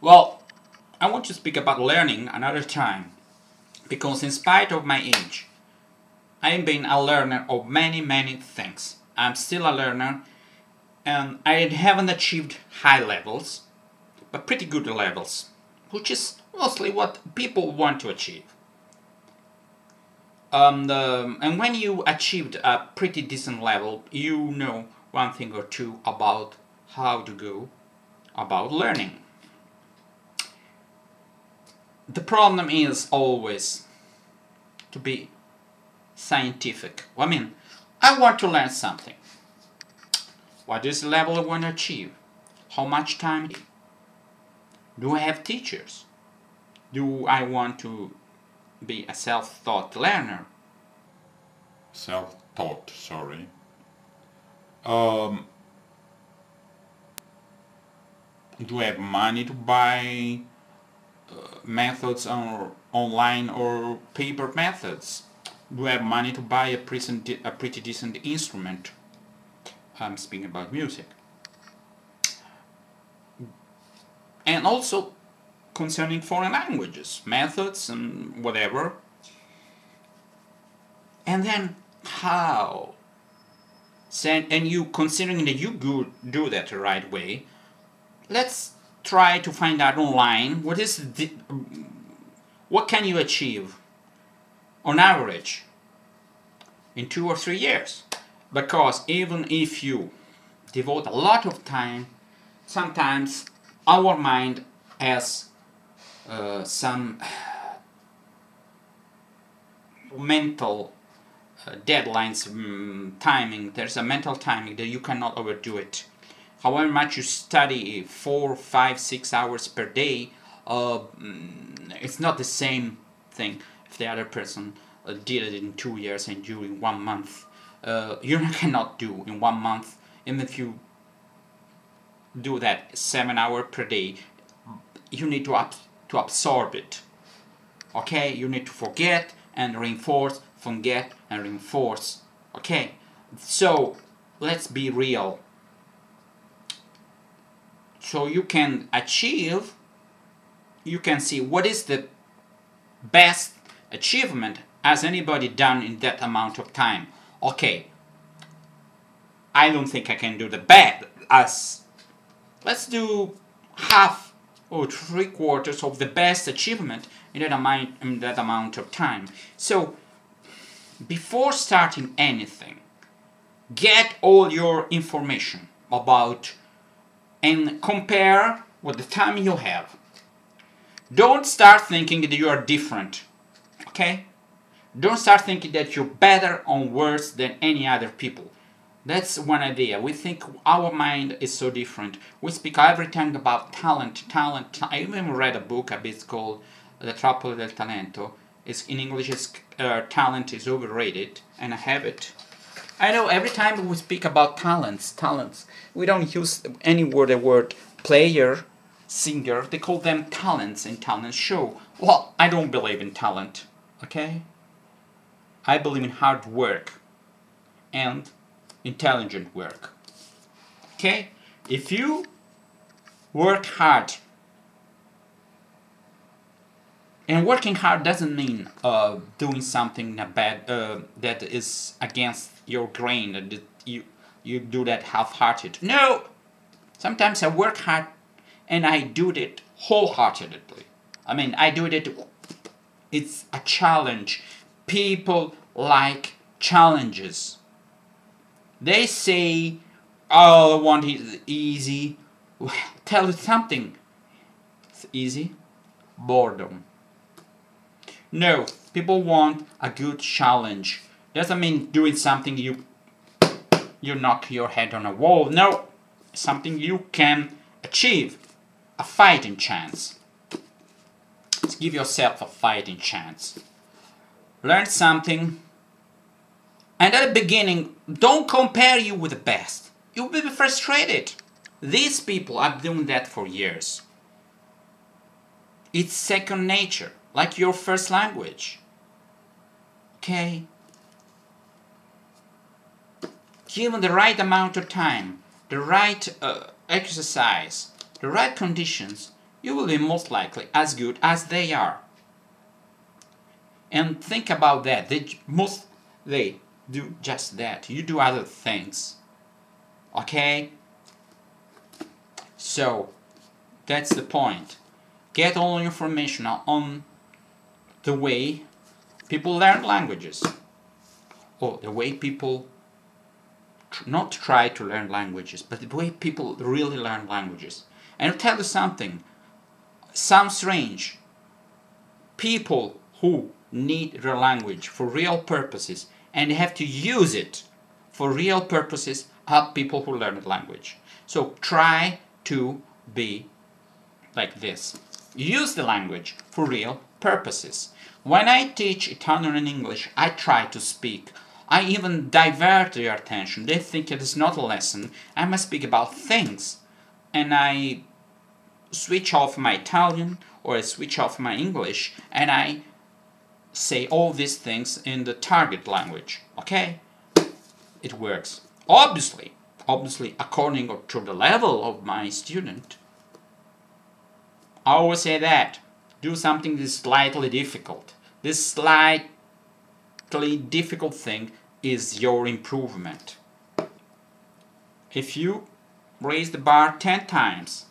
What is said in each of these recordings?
Well, I want to speak about learning another time, because in spite of my age, I've been a learner of many things. I'm still a learner, and I haven't achieved high levels, but pretty good levels, which is mostly what people want to achieve. And when you achieved a pretty decent level, you know one thing or two about how to go about learning. The problem is always to be scientific. I mean, I want to learn something. What is the level I want to achieve? How much time? Do I have teachers? Do I want to be a self-taught learner? Self-taught, sorry. Um, do I have money to buy methods or online or paper methods? Do I have money to buy a pretty decent instrument? I'm speaking about music. And also concerning foreign languages, methods and whatever. And then how? And you, considering that you do that the right way, let's try to find out online what can you achieve on average in 2 or 3 years. Because even if you devote a lot of time, sometimes our mind has some mental deadlines, timing. There's a mental timing that you cannot overdo it. However much you study 4, 5, 6 hours per day, it's not the same thing if the other person did it in 2 years and you in 1 month. You cannot do in 1 month, even if you do that 7 hours per day. You need to absorb it. Okay, you need to forget and reinforce, forget and reinforce. Okay, so let's be real. So you can achieve, you can see what is the best achievement has anybody done in that amount of time. Okay, I don't think I can do the best as, let's do half or 3/4 of the best achievement in that amount of time. So before starting anything, get all your information about and compare with the time you have. Don't start thinking that you are different, okay? Don't start thinking that you're better or worse than any other people. That's one idea. We think our mind is so different. We speak every time about talent. I even read a book, a bit called The Trappola del Talento. In English, talent is overrated, and I have it. I know every time we speak about talents, we don't use the word player, singer. They call them talents in talent show. Well, I don't believe in talent, okay? I believe in hard work and intelligent work. Okay? If you work hard, and working hard doesn't mean doing something bad that is against your grain, that you do that half-hearted. No! Sometimes I work hard and I do it wholeheartedly. I mean, I do it, it's a challenge. People like challenges. They say, oh, I want it easy. Well, tell you something. It's easy. Boredom. No, people want a good challenge. Doesn't mean doing something you knock your head on a wall. No, something you can achieve. A fighting chance. Let's give yourself a fighting chance. Learn something. And at the beginning, don't compare you with the best. You'll be frustrated. These people are doing that for years. It's second nature, like your first language. Okay? Given the right amount of time, the right exercise, the right conditions, you will be most likely as good as they are. And think about that. They do just that. You do other things. Okay? So, that's the point. Get all information on the way people learn languages. Or the way people not try to learn languages, but the way people really learn languages. And I'll tell you something. Sounds strange. People who need their language for real purposes and have to use it for real purposes are people who learn the language. So try to be like this. Use the language for real purposes. When I teach Italian and English, I try to speak. I even divert their attention. They think it is not a lesson. I must speak about things. And I switch off my Italian or I switch off my English and I say all these things in the target language. Okay? It works. Obviously, according to the level of my student, I always say that. Do something that is slightly difficult. This slightly difficult thing is your improvement. If you raise the bar 10 times,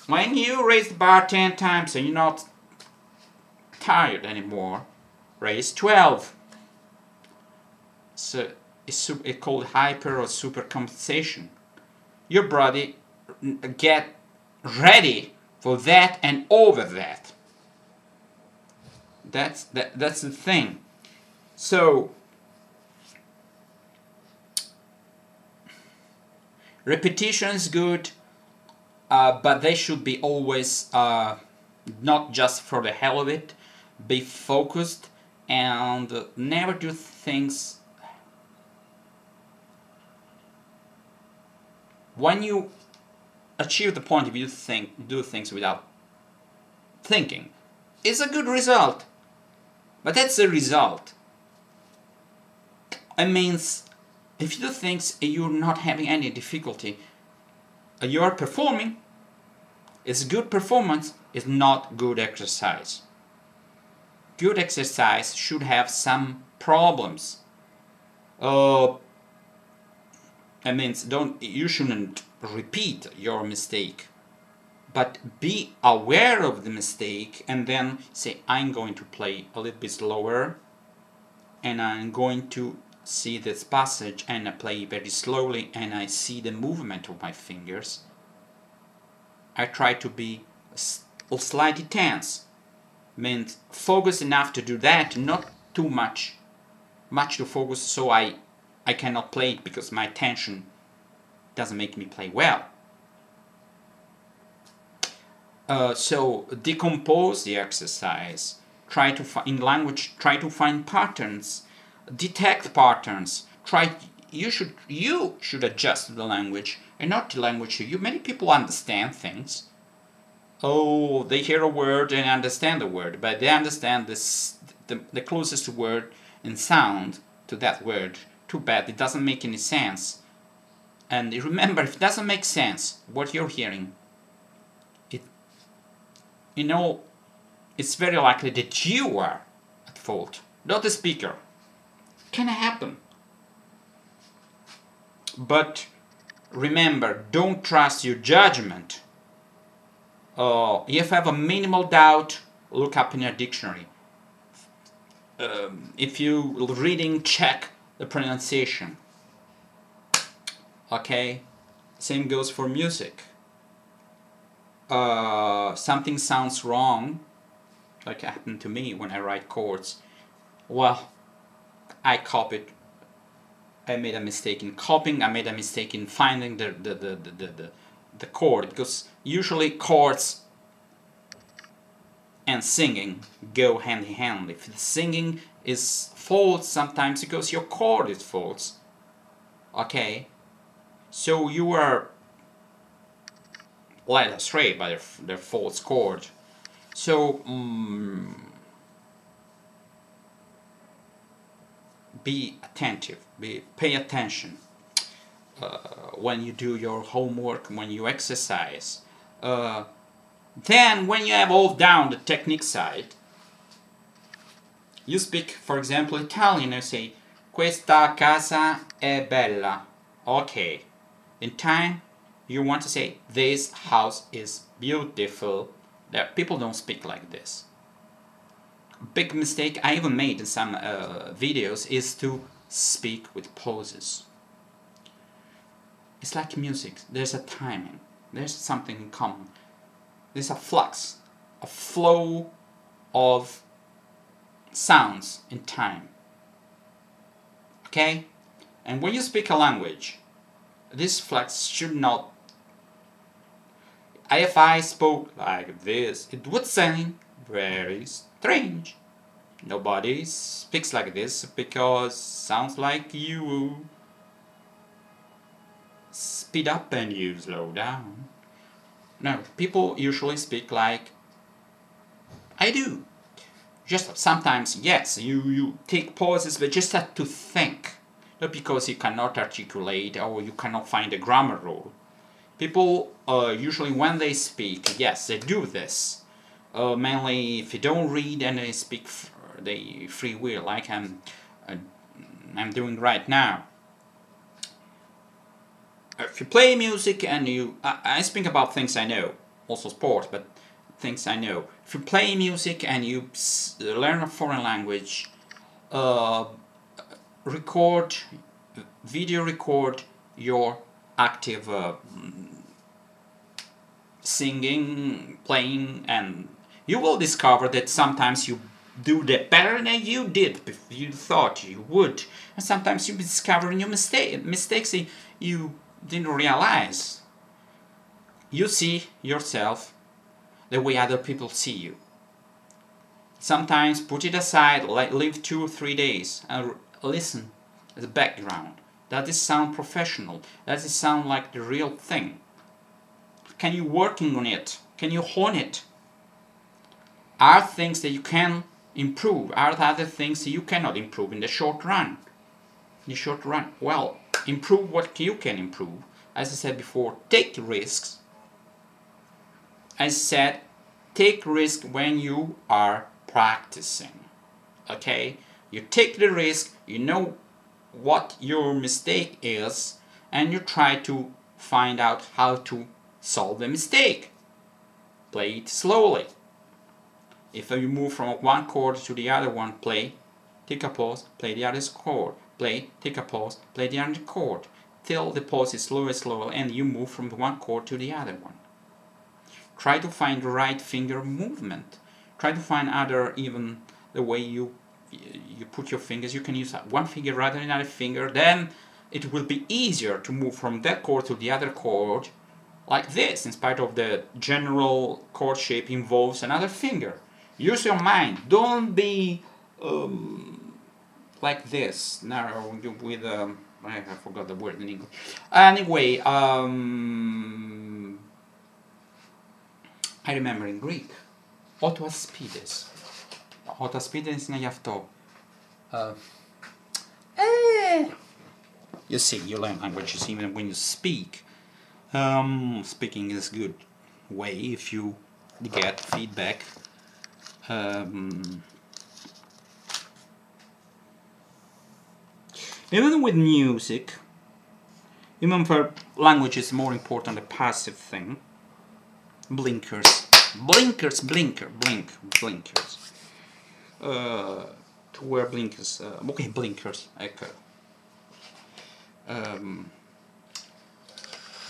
when you raise the bar 10 times and you're not tired anymore, raise 12. So it's called hyper or super compensation. Your body get ready for that and over that. That's the thing. So repetition is good, but they should be always not just for the hell of it. Be focused and never do things. When you achieve the point of view, do things without thinking, it's a good result. But that's a result. It means if you do things and you're not having any difficulty, you're performing. It's good performance. It's not good exercise. Good exercise should have some problems. It means you shouldn't repeat your mistake, but be aware of the mistake and then say, I'm going to play a little bit slower and I'm going to see this passage and I play very slowly and I see the movement of my fingers. I try to be slightly tense. Means focus enough to do that, not too much to focus so I cannot play it because my attention doesn't make me play well. So decompose the exercise. Try to in language. Try to find patterns. Detect patterns. You should adjust to the language and not the language to you. Many people understand things. Oh, they hear a word and understand the word, but they understand the closest word in sound to that word. Too bad, it doesn't make any sense. And remember, if it doesn't make sense, what you're hearing, it's very likely that you are at fault, not the speaker. Can happen. But remember, don't trust your judgment. If you have a minimal doubt, look up in your dictionary. If you reading, check the pronunciation. Okay? Same goes for music. Something sounds wrong, like it happened to me when I write chords. Well, I copied. I made a mistake in copying. I made a mistake in finding the chord, because usually chords and singing go hand in hand. If the singing is false, sometimes because your chord is false. Okay, so you are led astray by their false chord. So be attentive. Pay attention. When you do your homework, when you exercise, Then when you have all down the technique side, you speak, for example, Italian, you say, questa casa è bella. Okay. In time, you want to say, this house is beautiful. People don't speak like this. Big mistake I even made in some videos is to speak with pauses. It's like music. There's a timing. There's something in common. There's a flux, a flow of sounds in time. Okay? And when you speak a language, this flux should not... If I spoke like this, it would sound very strange. Nobody speaks like this because sounds like you speed up and you slow down. No, people usually speak like I do. Just sometimes, yes, you take pauses, but just have to think. Not because you cannot articulate or you cannot find a grammar rule. People usually when they speak, yes, they do this. Mainly if you don't read and they speak, they free will, like I'm doing right now. If you play music and I speak about things I know, also sport, but things I know. If you play music and you learn a foreign language, video record your active singing, playing, and you will discover that sometimes you do that better than you did if you thought you would, and sometimes you discover new mistakes you didn't realize. You see yourself the way other people see you. Sometimes put it aside, leave 2 or 3 days and listen as a background. Does it sound professional? Does it sound like the real thing? Can you working on it? Can you hone it? Are things that you can improve? Are there other things that you cannot improve in the short run? In the short run, well, improve what you can improve. As I said before, take risks. As I said, take risk when you are practicing. Okay? You take the risk, you know what your mistake is, and you try to find out how to solve the mistake. Play it slowly. If you move from one chord to the other one, play, take a pause, play the other chord, play, take a pause, play the other chord, till the pause is slower, and you move from one chord to the other one. Try to find the right finger movement. Try to find even the way you put your fingers. You can use one finger rather than another finger. Then it will be easier to move from that chord to the other chord like this, in spite of the general chord shape involves another finger. Use your mind. Don't be like this. Now with I forgot the word in English. Anyway, I remember in Greek. Autoaspides. Autoaspides είναι γι' αυτό. You see, you learn languages even when you speak. Speaking is a good way if you get feedback. Even with music, even for language is more important a passive thing. Blinkers. Blinkers, blinkers. To wear blinkers. Okay, blinkers. Okay.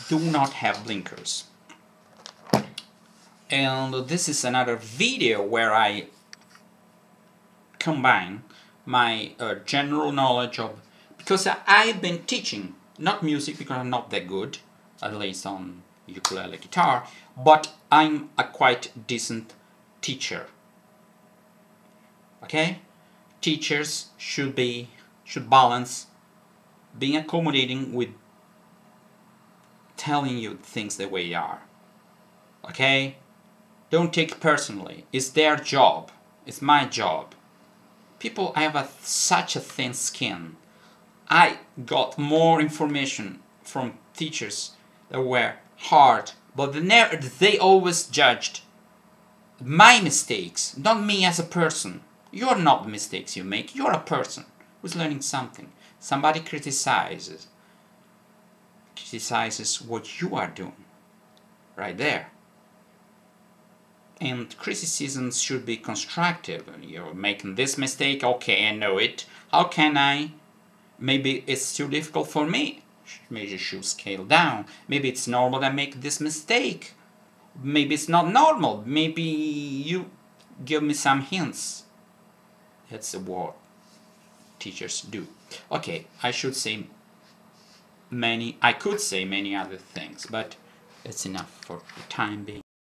Do not have blinkers. And this is another video where I combine my general knowledge of, because I've been teaching, not music because I'm not that good, at least on ukulele guitar, but I'm a quite decent teacher. Okay? Teachers should balance being accommodating with telling you things the way they are. Okay? Don't take it personally. It's their job. It's my job. People have such a thin skin. I got more information from teachers that were hard, but they always judged my mistakes, not me as a person. You're not the mistakes you make, you're a person who's learning something. Somebody criticizes what you are doing, right there. And criticisms should be constructive. You're making this mistake, okay, I know it. How can I? Maybe it's too difficult for me. Maybe you should scale down. Maybe it's normal that I make this mistake. Maybe it's not normal. Maybe you give me some hints. That's what teachers do. Okay, I could say many other things, but it's enough for the time being.